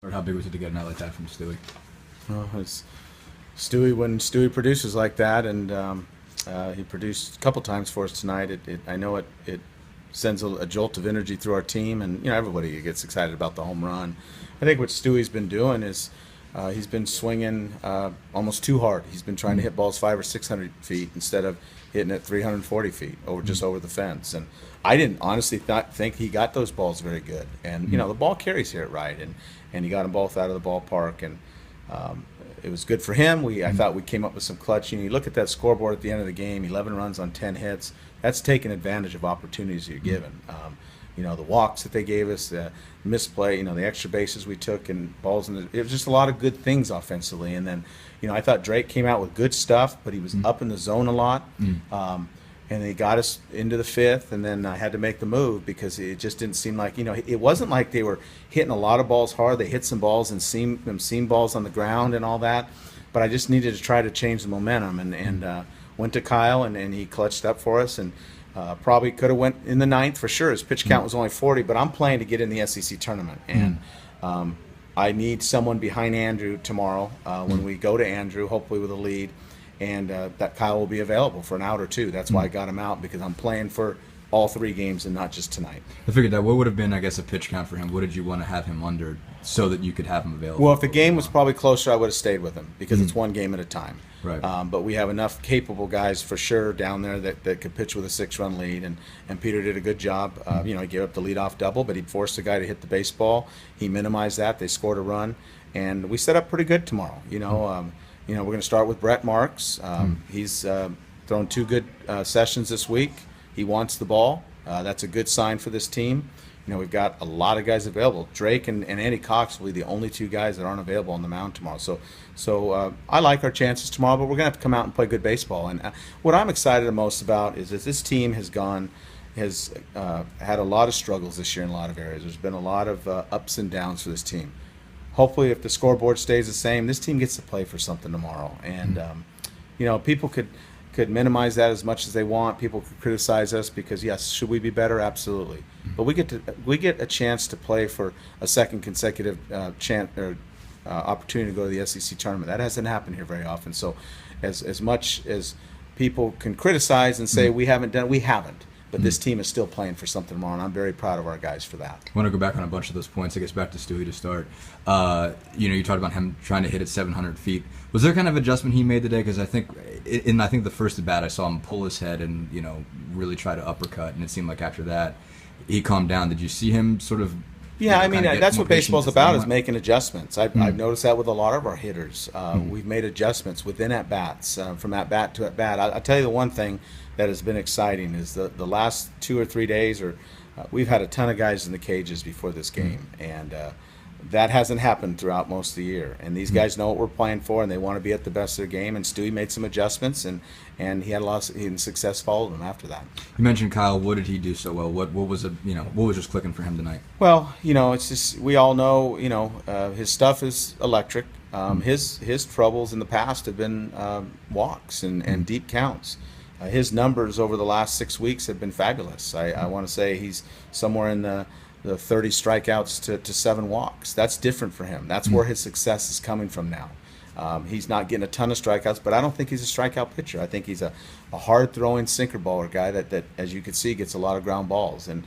Or how big was it to get a night like that from Stewie? It's Stewie. When Stewie produces like that, and he produced a couple times for us tonight, I know it sends a jolt of energy through our team, and everybody gets excited about the home run. I think what Stewie's been doing is he's been swinging almost too hard. He's been trying to hit balls 500 or 600 feet instead of hitting it 340 feet just over the fence. And I didn't honestly think he got those balls very good. And the ball carries here at right, and he got them both out of the ballpark, and it was good for him. I thought we came up with some clutch. You look at that scoreboard at the end of the game, 11 runs on 10 hits. That's taking advantage of opportunities you're given. The walks that they gave us, the misplay, the extra bases we took, and balls. It was just a lot of good things offensively. And then, I thought Drake came out with good stuff, but he was up in the zone a lot. And they got us into the fifth, and then I had to make the move because it just didn't seem like, it wasn't like they were hitting a lot of balls hard. They hit some balls and seam balls on the ground and all that. But I just needed to try to change the momentum, and went to Kyle, and he clutched up for us, and probably could have went in the ninth for sure. His pitch count was only 40, but I'm playing to get in the SEC tournament, and I need someone behind Andrew tomorrow when we go to Andrew, hopefully with a lead, and that Kyle will be available for an out or two. That's why I got him out, because I'm playing for all three games and not just tonight. I figured that. What would have been, I guess, a pitch count for him? What did you want to have him under so that you could have him available? Well, if the game was probably closer, I would have stayed with him, because it's one game at a time. Right. But we have enough capable guys for sure down there that could pitch with a 6-run lead, and Peter did a good job. He gave up the leadoff double, but he forced the guy to hit the baseball. He minimized that. They scored a run, and we set up pretty good tomorrow. We're going to start with Brett Marks. He's thrown 2 good sessions this week. He wants the ball. That's a good sign for this team. We've got a lot of guys available. Drake and Andy Cox will be the only 2 guys that aren't available on the mound tomorrow. So I like our chances tomorrow, but we're going to have to come out and play good baseball. And what I'm excited the most about is that this team has had a lot of struggles this year in a lot of areas. There's been a lot of ups and downs for this team. Hopefully, if the scoreboard stays the same, this team gets to play for something tomorrow. And people could minimize that as much as they want. People could criticize us because, yes, should we be better? Absolutely. But we get a chance to play for a second consecutive opportunity to go to the SEC tournament. That hasn't happened here very often. So as much as people can criticize and say we haven't done, we haven't. But this team is still playing for something tomorrow, and I'm very proud of our guys for that. I want to go back on a bunch of those points. I guess back to Stewie to start. You talked about him trying to hit it 700 feet. Was there kind of adjustment he made today? Because I think the first at bat I saw him pull his head and really try to uppercut, and it seemed like after that he calmed down. Did you see him sort of? Yeah, that's what baseball's about, is making adjustments. I've noticed that with a lot of our hitters. We've made adjustments within at-bats, from at-bat to at-bat. I'll tell you the one thing that has been exciting is the last 2 or 3 days, we've had a ton of guys in the cages before this game, and that hasn't happened throughout most of the year. And these guys know what we're playing for, and they want to be at the best of their game. And Stewie made some adjustments, and he had a lot of success followed him after that. You mentioned Kyle. What did he do so well? What was what was just clicking for him tonight? Well, it's just, we all know his stuff is electric. His troubles in the past have been walks and deep counts. His numbers over the last 6 weeks have been fabulous. I want to say he's somewhere in the 30 strikeouts to 7 walks. That's different for him. That's where his success is coming from now. He's not getting a ton of strikeouts, but I don't think he's a strikeout pitcher. I think he's a hard-throwing sinker baller guy that, as you can see, gets a lot of ground balls. And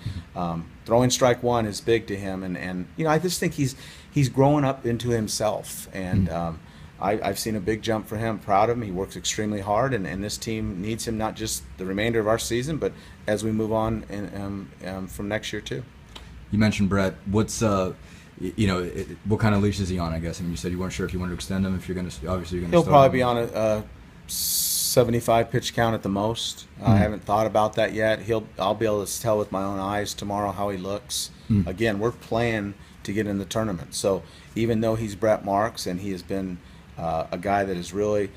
throwing strike one is big to him. And I just think he's growing up into himself. And I've seen a big jump for him. Proud of him. He works extremely hard, and this team needs him not just the remainder of our season, but as we move on from next year too. You mentioned Brett. What's what kind of leash is he on? I guess. I mean, you said you weren't sure if you wanted to extend him. If you're going to, obviously you're going to. He'll probably be on a 75 pitch count at the most. I haven't thought about that yet. I'll be able to tell with my own eyes tomorrow how he looks. Again, we're playing to get in the tournament. So even though he's Brett Marks and he has been a guy that has really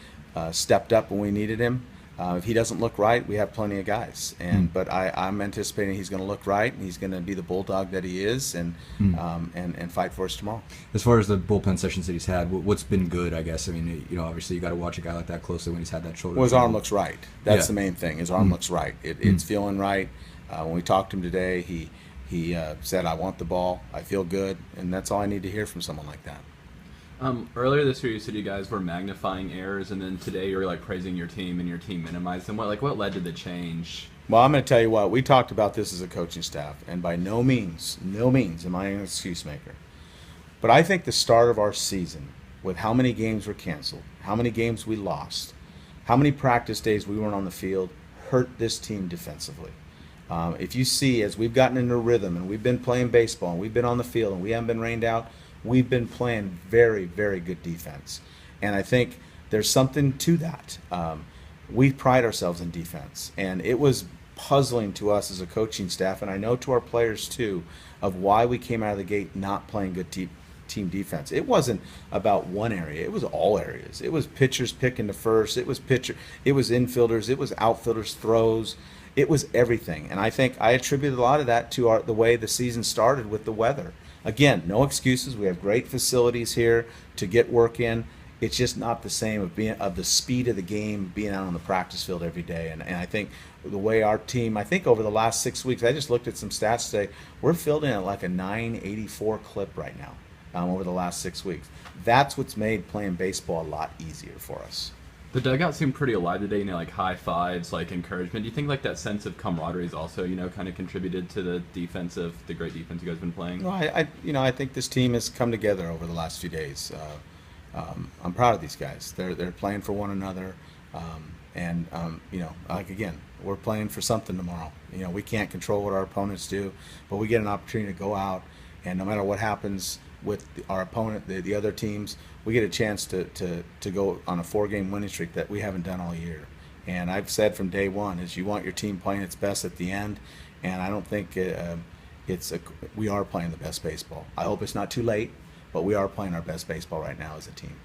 stepped up when we needed him, if he doesn't look right, we have plenty of guys. But I'm anticipating he's going to look right, and he's going to be the bulldog that he is, and fight for us tomorrow. As far as the bullpen sessions that he's had, what's been good? I guess. I mean, obviously you got to watch a guy like that closely when he's had that shoulder. Well, his arm looks right. That's the main thing. His arm looks right. It's feeling right. When we talked to him today, He said, "I want the ball. I feel good," and that's all I need to hear from someone like that. Earlier this year, you said you guys were magnifying errors, and then today you're like praising your team, and your team minimized them. What led to the change? Well, I'm going to tell you what, we talked about this as a coaching staff, and by no means am I an excuse maker. But I think the start of our season, with how many games were canceled, how many games we lost, how many practice days we weren't on the field, hurt this team defensively. If you see, as we've gotten into rhythm and we've been playing baseball and we've been on the field and we haven't been rained out, we've been playing very, very good defense. And I think there's something to that. We pride ourselves in defense. And it was puzzling to us as a coaching staff, and I know to our players too, of why we came out of the gate not playing good team defense. It wasn't about one area. It was all areas. It was pitchers picking to first. It was infielders. It was outfielders throws. It was everything. And I think I attributed a lot of that to the way the season started with the weather. Again, no excuses. We have great facilities here to get work in. It's just not the same of the speed of the game being out on the practice field every day. And I think the way our team, I think over the last 6 weeks, I just looked at some stats today, we're fielding at like a 984 clip right now over the last 6 weeks. That's what's made playing baseball a lot easier for us. The dugout seemed pretty alive today, like high fives, like encouragement. Do you think like that sense of camaraderie is also, kind of contributed to the great defense you guys have been playing? Well, I think this team has come together over the last few days. I'm proud of these guys. They're playing for one another, again, we're playing for something tomorrow. We can't control what our opponents do, but we get an opportunity to go out, and no matter what happens with our opponent, the other teams, we get a chance to go on a 4-game winning streak that we haven't done all year. And I've said from day one is you want your team playing its best at the end, and I don't think we are playing the best baseball. I hope it's not too late, but we are playing our best baseball right now as a team.